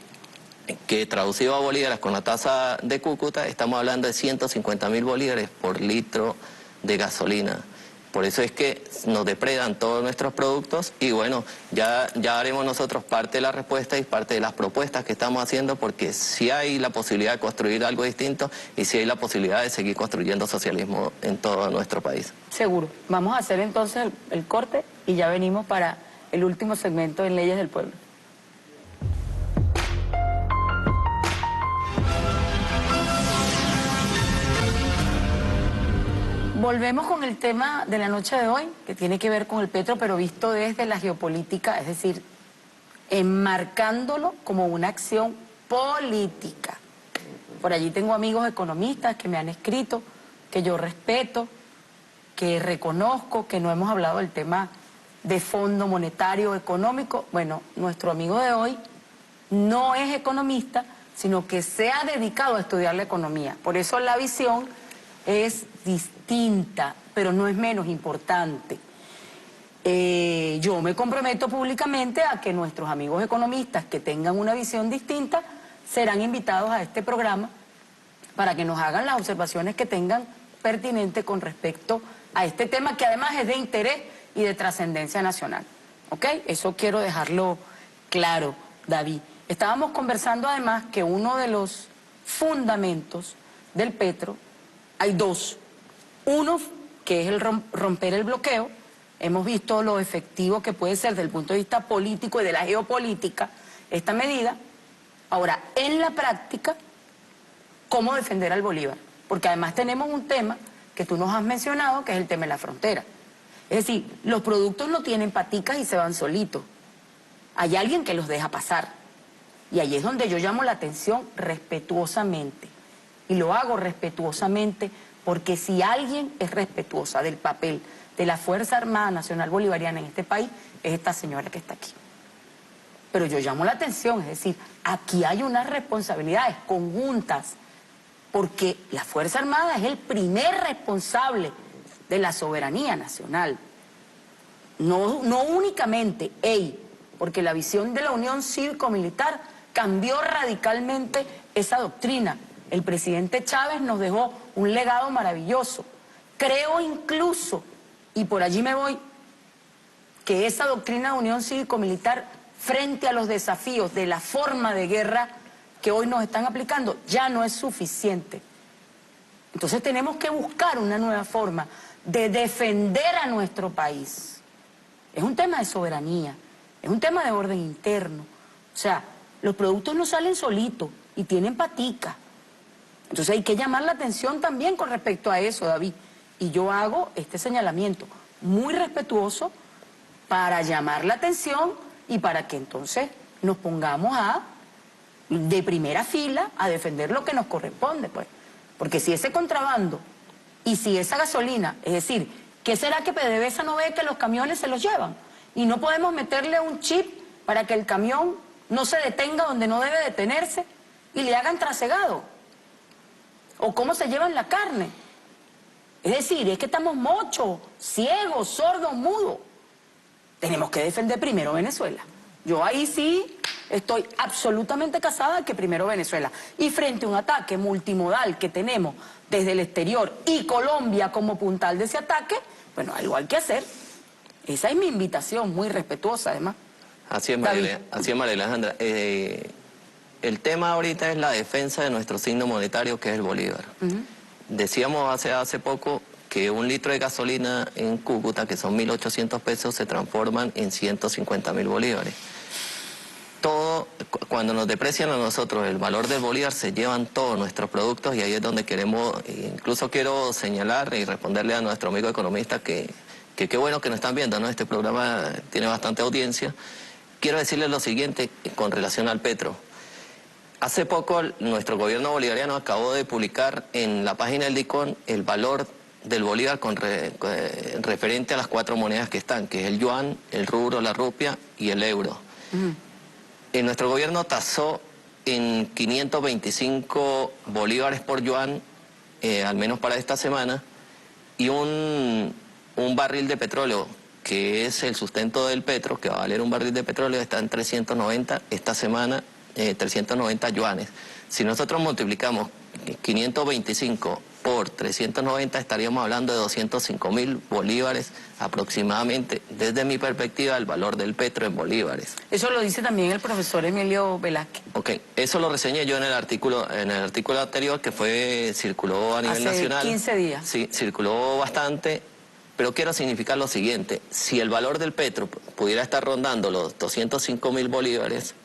traducido a bolívares con la tasa de Cúcuta, estamos hablando de 150.000 bolívares por litro de gasolina. Por eso es que nos depredan todos nuestros productos, y bueno, ya haremos nosotros parte de la respuesta y parte de las propuestas que estamos haciendo, porque sí hay la posibilidad de construir algo distinto, y sí hay la posibilidad de seguir construyendo socialismo en todo nuestro país. Seguro. Vamos a hacer entonces el corte, y ya venimos para el último segmento en Leyes del Pueblo. Volvemos con el tema de la noche de hoy, que tiene que ver con el Petro, pero visto desde la geopolítica, es decir, enmarcándolo como una acción política. Por allí tengo amigos economistas que me han escrito, que yo respeto, que reconozco, que no hemos hablado del tema de fondo monetario económico. Bueno, nuestro amigo de hoy no es economista, sino que se ha dedicado a estudiar la economía. Por eso la visión es distinta, pero no es menos importante. Yo me comprometo públicamente a que nuestros amigos economistas que tengan una visión distinta serán invitados a este programa para que nos hagan las observaciones que tengan pertinentes con respecto a este tema, que además es de interés y de trascendencia nacional. ¿Ok? Eso quiero dejarlo claro, David. Estábamos conversando además que uno de los fundamentos del petro, hay dos. Uno, que es el romper el bloqueo. Hemos visto lo efectivo que puede ser desde el punto de vista político y de la geopolítica esta medida. Ahora, en la práctica, ¿cómo defender al Bolívar? Porque además tenemos un tema que tú nos has mencionado, que es el tema de la frontera. Es decir, los productos no tienen paticas y se van solitos. Hay alguien que los deja pasar. Y ahí es donde yo llamo la atención respetuosamente. Y lo hago respetuosamente porque si alguien es respetuosa del papel de la Fuerza Armada Nacional Bolivariana en este país, es esta señora que está aquí. Pero yo llamo la atención, es decir, aquí hay unas responsabilidades conjuntas, porque la Fuerza Armada es el primer responsable de la soberanía nacional. No únicamente porque la visión de la Unión Cívico-Militar cambió radicalmente esa doctrina. El presidente Chávez nos dejó un legado maravilloso. Creo incluso, y por allí me voy, que esa doctrina de Unión Cívico-Militar frente a los desafíos de la forma de guerra que hoy nos están aplicando ya no es suficiente. Entonces tenemos que buscar una nueva forma de defender a nuestro país. Es un tema de soberanía, es un tema de orden interno. O sea, los productos no salen solitos y tienen patica. Entonces hay que llamar la atención también con respecto a eso, David. Y yo hago este señalamiento muy respetuoso para llamar la atención y para que entonces nos pongamos de primera fila a defender lo que nos corresponde, pues. Porque si ese contrabando y si esa gasolina, es decir, ¿qué será que PDVSA no ve que los camiones se los llevan? Y no podemos meterle un chip para que el camión no se detenga donde no debe detenerse y le hagan trasegado. O cómo se llevan la carne. Es decir, es que estamos mochos, ciegos, sordos, mudos. Tenemos que defender primero Venezuela. Yo ahí sí estoy absolutamente casada que primero Venezuela. Y frente a un ataque multimodal que tenemos desde el exterior y Colombia como puntal de ese ataque, bueno, algo hay que hacer. Esa es mi invitación, muy respetuosa además. Así es, María Alejandra. El tema ahorita es la defensa de nuestro signo monetario, que es el bolívar. Decíamos hace poco que un litro de gasolina en Cúcuta, que son 1.800 pesos, se transforman en 150.000 bolívares. Cuando nos deprecian a nosotros el valor del bolívar, se llevan todos nuestros productos, y ahí es donde queremos, incluso quiero señalar y responderle a nuestro amigo economista que qué bueno que nos están viendo, ¿no? Este programa tiene bastante audiencia. Quiero decirles lo siguiente con relación al petro. Hace poco nuestro gobierno bolivariano acabó de publicar en la página del DICON el valor del bolívar referente a las 4 monedas que están, que es el yuan, el rublo, la rupia y el euro. Nuestro gobierno tasó en 525 bolívares por yuan, al menos para esta semana, y un barril de petróleo, que es el sustento del petro, que va a valer un barril de petróleo, está en 390 esta semana, 390 yuanes. Si nosotros multiplicamos 525 por 390, estaríamos hablando de 205.000 bolívares aproximadamente, desde mi perspectiva, el valor del petro en bolívares. Eso lo dice también el profesor Emilio Velázquez. Ok, eso lo reseñé yo en el artículo anterior que circuló a nivel nacional. Hace 15 días. Sí, circuló bastante. Pero quiero significar lo siguiente: si el valor del petro pudiera estar rondando los 205.000 bolívares,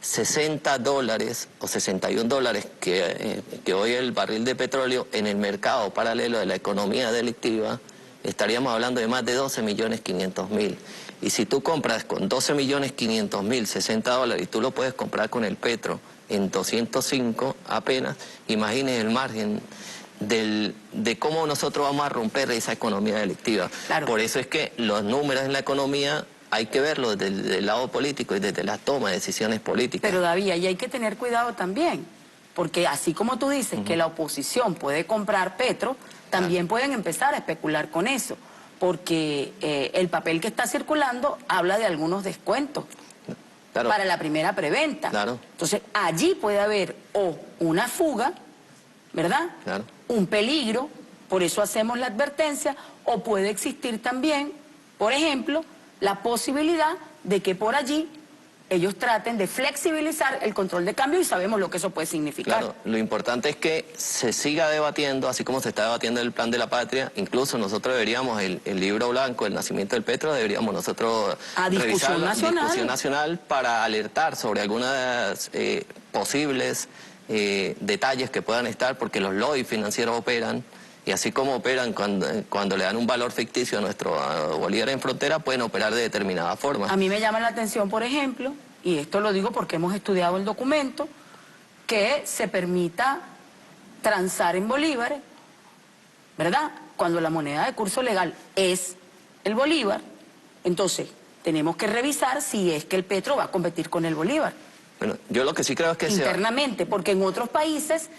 $60 o $61 que hoy el barril de petróleo en el mercado paralelo de la economía delictiva, estaríamos hablando de más de 12.500.000. Y si tú compras con 12.500.000 $60 y tú lo puedes comprar con el petro en 205 apenas. Imaginen el margen de cómo nosotros vamos a romper esa economía delictiva. Claro. Por eso es que los números en la economía hay que verlos desde el lado político y desde la toma de decisiones políticas. Pero David, ahí hay que tener cuidado también, porque así como tú dices que la oposición puede comprar Petro, también pueden empezar a especular con eso, porque el papel que está circulando habla de algunos descuentos para la primera preventa. Claro. Entonces, allí puede haber o una fuga, ¿verdad? Claro. Un peligro, por eso hacemos la advertencia, o puede existir también, por ejemplo, la posibilidad de que por allí ellos traten de flexibilizar el control de cambio y sabemos lo que eso puede significar. Claro, lo importante es que se siga debatiendo, así como se está debatiendo el plan de la patria. Incluso nosotros deberíamos, el libro blanco, el nacimiento del Petro, deberíamos nosotros discusión nacional para alertar sobre algunas posibles detalles que puedan estar, porque los lobbies financieros operan. Y así como operan cuando le dan un valor ficticio a nuestro bolívar en frontera, pueden operar de determinada forma. A mí me llama la atención, por ejemplo, y esto lo digo porque hemos estudiado el documento, que se permita transar en bolívares, ¿verdad? Cuando la moneda de curso legal es el bolívar, entonces tenemos que revisar si es que el petro va a competir con el bolívar. Bueno, yo lo que sí creo es que internamente, porque en otros países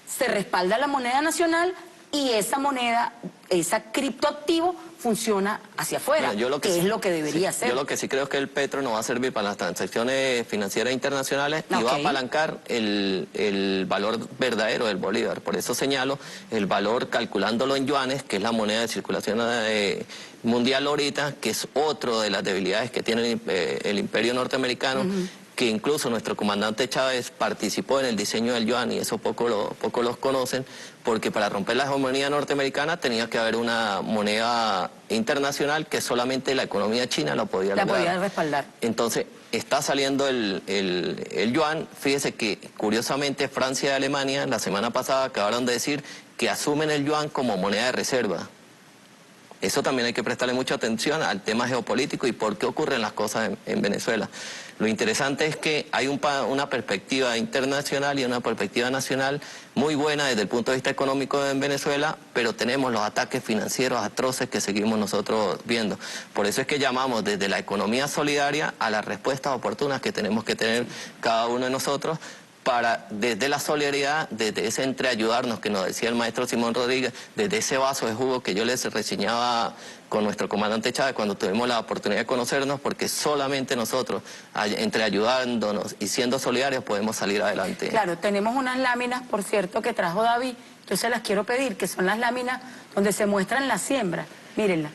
se respalda la moneda nacional y esa moneda, ese criptoactivo funciona hacia afuera, bueno, que es lo que debería ser. Yo lo que sí creo es que el petro no va a servir para las transacciones financieras internacionales y va a apalancar el valor verdadero del bolívar. Por eso señalo el valor calculándolo en yuanes, que es la moneda de circulación mundial ahorita, que es otro de las debilidades que tiene el imperio norteamericano, que incluso nuestro comandante Chávez participó en el diseño del yuan, y eso poco los conocen, porque para romper la hegemonía norteamericana tenía que haber una moneda internacional que solamente la economía china la podía respaldar. Entonces, está saliendo el yuan. Fíjese que, curiosamente, Francia y Alemania la semana pasada acabaron de decir que asumen el yuan como moneda de reserva. Eso también hay que prestarle mucha atención al tema geopolítico y por qué ocurren las cosas en Venezuela. Lo interesante es que hay una perspectiva internacional y una perspectiva nacional muy buena desde el punto de vista económico en Venezuela, pero tenemos los ataques financieros atroces que seguimos nosotros viendo. Por eso es que llamamos desde la economía solidaria a las respuestas oportunas que tenemos que tener cada uno de nosotros, para desde la solidaridad, desde ese entreayudarnos que nos decía el maestro Simón Rodríguez, desde ese vaso de jugo que yo les reseñaba con nuestro comandante Chávez cuando tuvimos la oportunidad de conocernos, porque solamente nosotros, entre ayudándonos y siendo solidarios, podemos salir adelante. Claro, tenemos unas láminas, por cierto, que trajo David, yo se las quiero pedir, que son las láminas donde se muestran las siembras. Mírenla.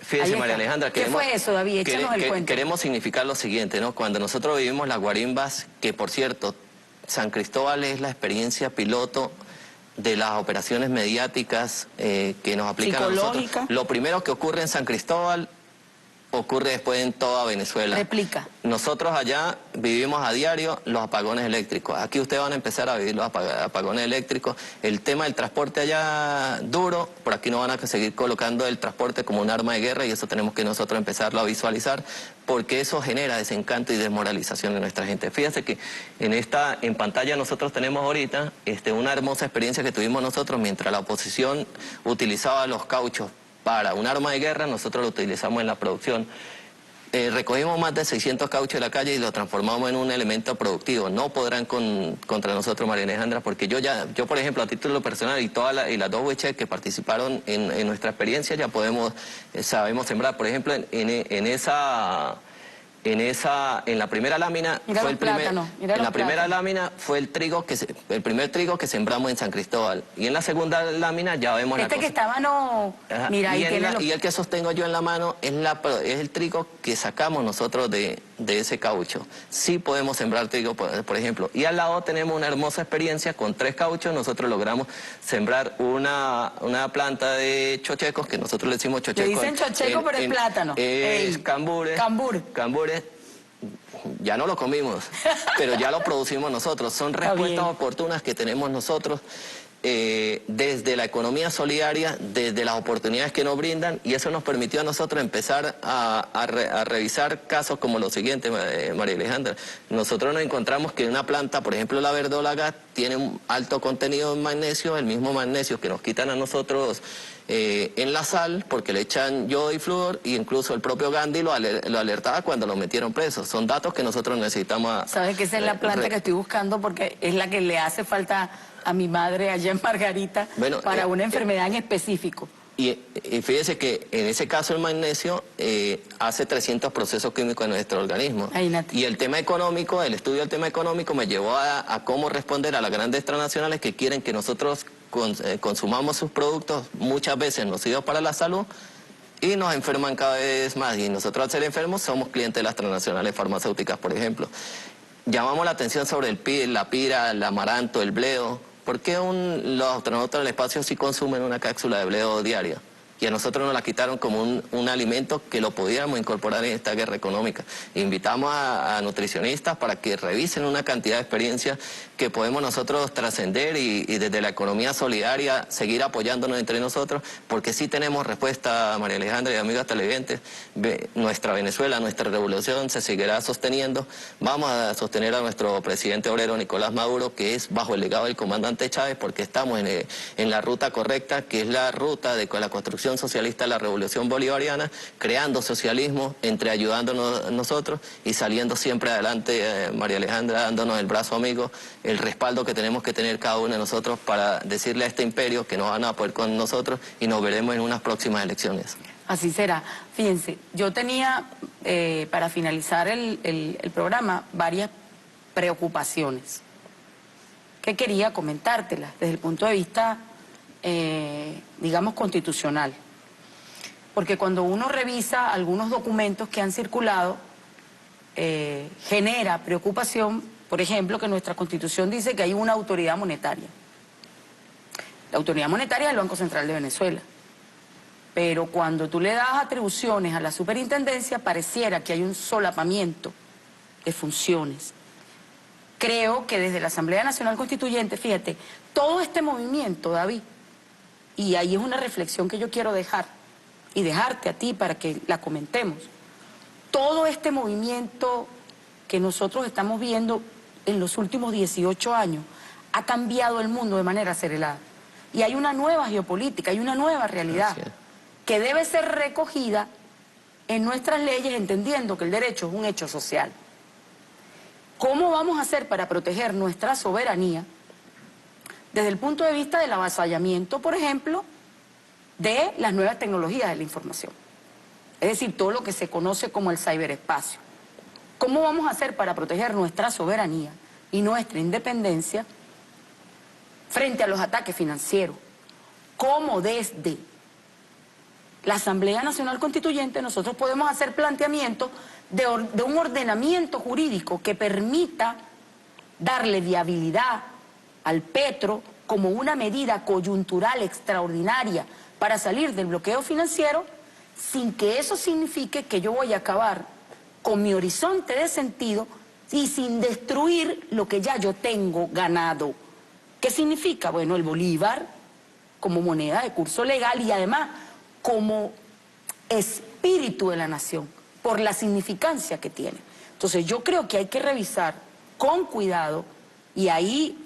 Fíjese, María Alejandra, ¿qué fue eso, David? Échanos el cuento. Queremos significar lo siguiente, ¿no? Cuando nosotros vivimos las guarimbas, que por cierto, San Cristóbal es la experiencia piloto de las operaciones mediáticas que nos aplican a nosotros. Lo primero que ocurre en San Cristóbal ocurre después en toda Venezuela. Replica. Nosotros allá vivimos a diario los apagones eléctricos. Aquí ustedes van a empezar a vivir los apagones eléctricos. El tema del transporte allá duro, por aquí no van a seguir colocando el transporte como un arma de guerra, y eso tenemos que nosotros empezarlo a visualizar, porque eso genera desencanto y desmoralización en nuestra gente. Fíjense que en pantalla nosotros tenemos ahorita una hermosa experiencia que tuvimos nosotros mientras la oposición utilizaba los cauchos para un arma de guerra. Nosotros lo utilizamos en la producción. Recogimos más de 600 cauchos de la calle y lo transformamos en un elemento productivo. No podrán contra nosotros, María Alejandra, porque yo, por ejemplo, a título personal y las dos huiches que participaron en nuestra experiencia, ya sabemos sembrar. Por ejemplo, en la primera lámina fue el primer trigo que sembramos en San Cristóbal, y en la segunda lámina ya vemos la cosa. Que estaba mira, y el que sostengo yo en la mano es el trigo que sacamos nosotros de ese caucho. Sí podemos sembrar trigo, por ejemplo, y al lado tenemos una hermosa experiencia con 3 cauchos. Nosotros logramos sembrar una planta de chochecos, que nosotros le decimos chocheco. Le dicen chocheco, pero es plátano. Es cambures. Ya no lo comimos, pero ya lo producimos nosotros. Son respuestas oportunas que tenemos nosotros desde la economía solidaria, desde las oportunidades que nos brindan, y eso nos permitió a nosotros empezar a revisar casos como los siguientes, María Alejandra. Nosotros nos encontramos que una planta, por ejemplo la verdólaga, tiene un alto contenido en magnesio, el mismo magnesio que nos quitan a nosotros en la sal, porque le echan yodo y flúor, y incluso el propio Gandhi lo alertaba cuando lo metieron preso. Son datos que nosotros necesitamos. ¿Sabes que esa es la planta que estoy buscando? Porque es la que le hace falta a mi madre allá en Margarita, bueno, para una enfermedad en específico. Y fíjese que en ese caso el magnesio hace 300 procesos químicos en nuestro organismo. Y el tema económico, el estudio del tema económico me llevó a cómo responder a las grandes transnacionales que quieren que nosotros consumamos sus productos, muchas veces nocivos para la salud, y nos enferman cada vez más. Y nosotros al ser enfermos somos clientes de las transnacionales farmacéuticas, por ejemplo. Llamamos la atención sobre la pira, el amaranto, el bleo. ¿Por qué los astronautas del espacio sí consumen una cápsula de bleo diaria? Y a nosotros nos la quitaron como un alimento que lo pudiéramos incorporar en esta guerra económica. Invitamos a nutricionistas para que revisen una cantidad de experiencias que podemos nosotros trascender y desde la economía solidaria seguir apoyándonos entre nosotros, porque sí tenemos respuesta, María Alejandra y amigos televidentes. Nuestra Venezuela, nuestra revolución se seguirá sosteniendo. Vamos a sostener a nuestro presidente obrero Nicolás Maduro, que es bajo el legado del comandante Chávez, porque estamos en la ruta correcta, que es la ruta de la construcción socialista de la revolución bolivariana, creando socialismo, ayudándonos nosotros y saliendo siempre adelante, María Alejandra, dándonos el brazo amigo, el respaldo que tenemos que tener cada uno de nosotros para decirle a este imperio que no van a poder con nosotros, y nos veremos en unas próximas elecciones. Así será. Fíjense, yo tenía, para finalizar el programa, varias preocupaciones que quería comentártelas desde el punto de vista, digamos, constitucional. Porque cuando uno revisa algunos documentos que han circulado, genera preocupación, por ejemplo, que nuestra Constitución dice que hay una autoridad monetaria. La autoridad monetaria es el Banco Central de Venezuela. Pero cuando tú le das atribuciones a la superintendencia, pareciera que hay un solapamiento de funciones. Creo que desde la Asamblea Nacional Constituyente, fíjate, todo este movimiento, David, y ahí es una reflexión que yo quiero dejar, y dejarte a ti para que la comentemos. Todo este movimiento que nosotros estamos viendo en los últimos 18 años ha cambiado el mundo de manera acelerada. Y hay una nueva geopolítica, hay una nueva realidad que debe ser recogida en nuestras leyes, entendiendo que el derecho es un hecho social. ¿Cómo vamos a hacer para proteger nuestra soberanía desde el punto de vista del avasallamiento, por ejemplo, de las nuevas tecnologías de la información? Es decir, todo lo que se conoce como el ciberespacio. ¿Cómo vamos a hacer para proteger nuestra soberanía y nuestra independencia frente a los ataques financieros? ¿Cómo desde la Asamblea Nacional Constituyente nosotros podemos hacer planteamientos de un ordenamiento jurídico que permita darle viabilidad al petro como una medida coyuntural extraordinaria para salir del bloqueo financiero, sin que eso signifique que yo voy a acabar con mi horizonte de sentido y sin destruir lo que ya yo tengo ganado? ¿Qué significa? Bueno, el bolívar como moneda de curso legal y además como espíritu de la nación, por la significancia que tiene. Entonces yo creo que hay que revisar con cuidado, y ahí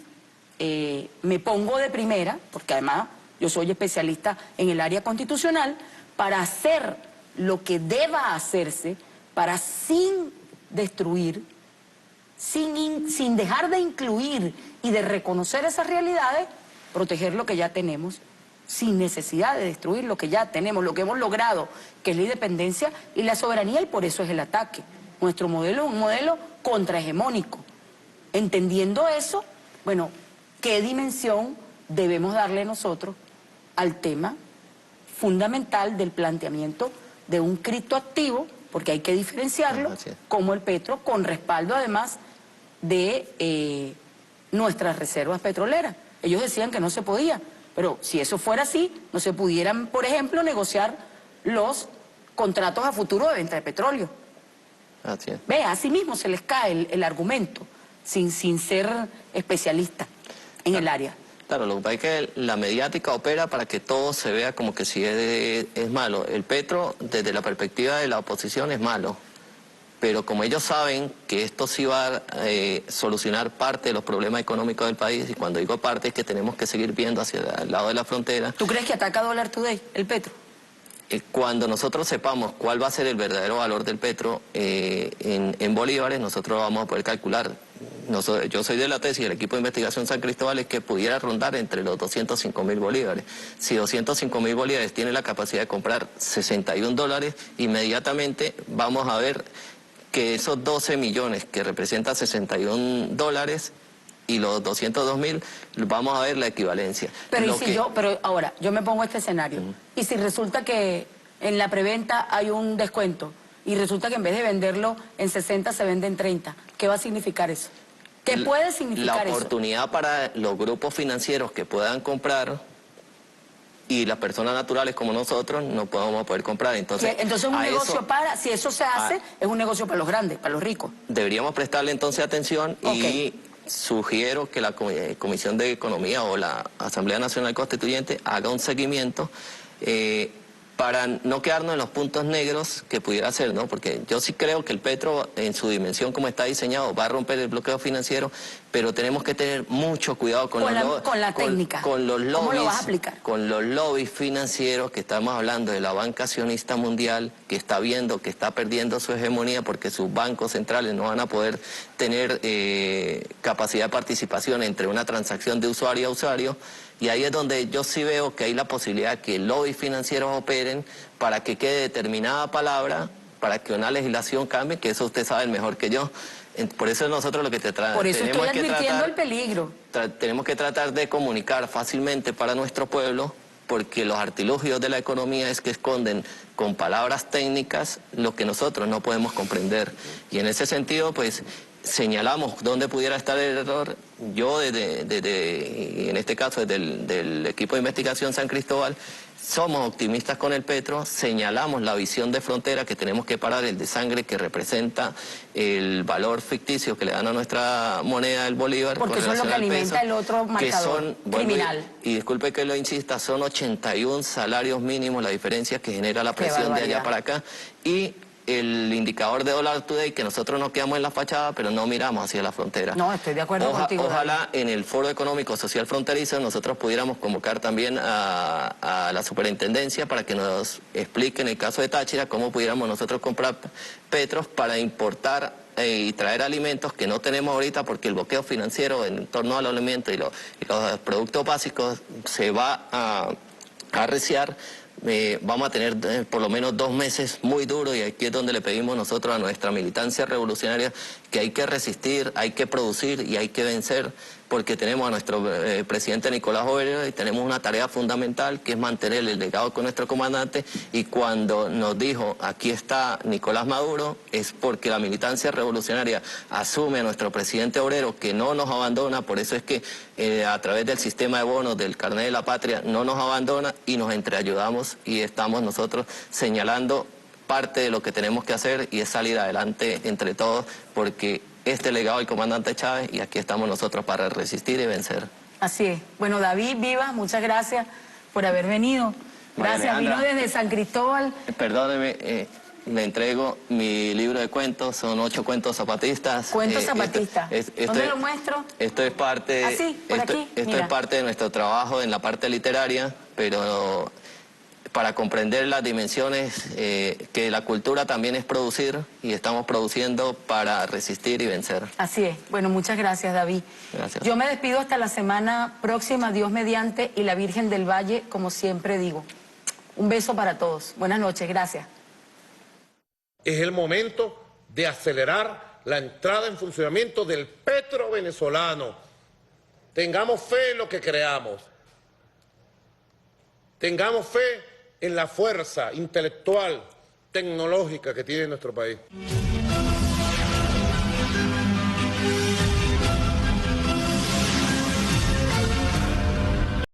me pongo de primera, porque además yo soy especialista en el área constitucional, para hacer lo que deba hacerse para, sin destruir, sin dejar de incluir y de reconocer esas realidades, proteger lo que ya tenemos, sin necesidad de destruir lo que ya tenemos, lo que hemos logrado, que es la independencia y la soberanía, y por eso es el ataque. Nuestro modelo es un modelo contrahegemónico. Entendiendo eso, bueno, ¿qué dimensión debemos darle nosotros al tema fundamental del planteamiento de un criptoactivo? Porque hay que diferenciarlo, como el petro, con respaldo además de nuestras reservas petroleras. Ellos decían que no se podía, pero si eso fuera así, no se pudieran, por ejemplo, negociar los contratos a futuro de venta de petróleo. Ve, así mismo se les cae el argumento, sin ser especialista en el área. Claro, lo que pasa es que la mediática opera para que todo se vea como que si es malo. El petro, desde la perspectiva de la oposición, es malo. Pero como ellos saben que esto sí va a solucionar parte de los problemas económicos del país, y cuando digo parte es que tenemos que seguir viendo hacia el lado de la frontera. ¿Tú crees que ataca Dollar Today, el petro? Cuando nosotros sepamos cuál va a ser el verdadero valor del petro en bolívares, nosotros vamos a poder calcular. Yo soy de la tesis, el equipo de investigación San Cristóbal, es que pudiera rondar entre los 205.000 bolívares. Si 205.000 bolívares tiene la capacidad de comprar $61, inmediatamente vamos a ver que esos 12 millones que representan $61 y los 202.000, vamos a ver la equivalencia. Pero, pero ahora, yo me pongo este escenario. Y si resulta que en la preventa hay un descuento y resulta que en vez de venderlo en 60 se vende en 30, ¿qué va a significar eso? ¿Qué puede significar eso? La oportunidad para los grupos financieros que puedan comprar y las personas naturales como nosotros no podemos poder comprar. Entonces un negocio si eso se hace, es un negocio para los grandes, para los ricos. Deberíamos prestarle entonces atención y sugiero que la Comisión de Economía o la Asamblea Nacional Constituyente haga un seguimiento para no quedarnos en los puntos negros que pudiera ser, ¿no? Porque yo sí creo que el petro en su dimensión como está diseñado va a romper el bloqueo financiero, pero tenemos que tener mucho cuidado con la técnica. Con los lobbies, ¿cómo lo vas a aplicar? Con los lobbies financieros, que estamos hablando de la banca accionista mundial, que está viendo que está perdiendo su hegemonía porque sus bancos centrales no van a poder tener capacidad de participación entre una transacción de usuario a usuario. Y ahí es donde yo sí veo que hay la posibilidad de que lobbies financieros operen para que quede determinada palabra, para que una legislación cambie, que eso usted sabe mejor que yo. Por eso nosotros lo que Por eso estoy advirtiendo el peligro. Tenemos que tratar de comunicar fácilmente para nuestro pueblo, porque los artilugios de la economía es que esconden con palabras técnicas lo que nosotros no podemos comprender. Y en ese sentido, pues, señalamos dónde pudiera estar el error. Yo, en este caso, desde el equipo de investigación San Cristóbal, somos optimistas con el petro, señalamos la visión de frontera, que tenemos que parar el desangre que representa el valor ficticio que le dan a nuestra moneda, el bolívar. Porque eso es lo que alimenta el otro marcador criminal. Y disculpe que lo insista, son 81 salarios mínimos la diferencia que genera la presión de allá para acá. Y el indicador de Dollar Today, que nosotros nos quedamos en la fachada, pero no miramos hacia la frontera. No, estoy de acuerdo contigo. Ojalá en el Foro Económico Social Fronterizo nosotros pudiéramos convocar también a la superintendencia para que nos explique en el caso de Táchira cómo pudiéramos nosotros comprar petros para importar y traer alimentos que no tenemos ahorita, porque el bloqueo financiero en torno a los alimentos y los productos básicos se va a arreciar. Vamos a tener por lo menos 2 meses muy duros, y aquí es donde le pedimos nosotros a nuestra militancia revolucionaria que hay que resistir, hay que producir y hay que vencer, porque tenemos a nuestro presidente Nicolás Obrero y tenemos una tarea fundamental que es mantener el legado con nuestro comandante. Y cuando nos dijo aquí está Nicolás Maduro, es porque la militancia revolucionaria asume a nuestro presidente Obrero, que no nos abandona. Por eso es que a través del sistema de bonos del carnet de la patria no nos abandona y nos entreayudamos, y estamos nosotros señalando parte de lo que tenemos que hacer, y es salir adelante entre todos, porque este legado del comandante Chávez, y aquí estamos nosotros para resistir y vencer. Así es. Bueno, David Vivas, muchas gracias por haber venido. Gracias, vino desde San Cristóbal. Perdóneme, le entrego mi libro de cuentos, son 8 cuentos zapatistas. ¿Cuentos zapatistas? ¿Dónde lo muestro? Esto es parte... ¿Ah, sí? Por aquí. Esto es parte de nuestro trabajo en la parte literaria, pero para comprender las dimensiones que la cultura también es producir, y estamos produciendo para resistir y vencer. Así es. Bueno, muchas gracias, David. Gracias. Yo me despido hasta la semana próxima, Dios mediante, y la Virgen del Valle, como siempre digo. Un beso para todos. Buenas noches, gracias. Es el momento de acelerar la entrada en funcionamiento del petro venezolano. Tengamos fe en lo que creamos. Tengamos fe en la fuerza intelectual, tecnológica que tiene nuestro país.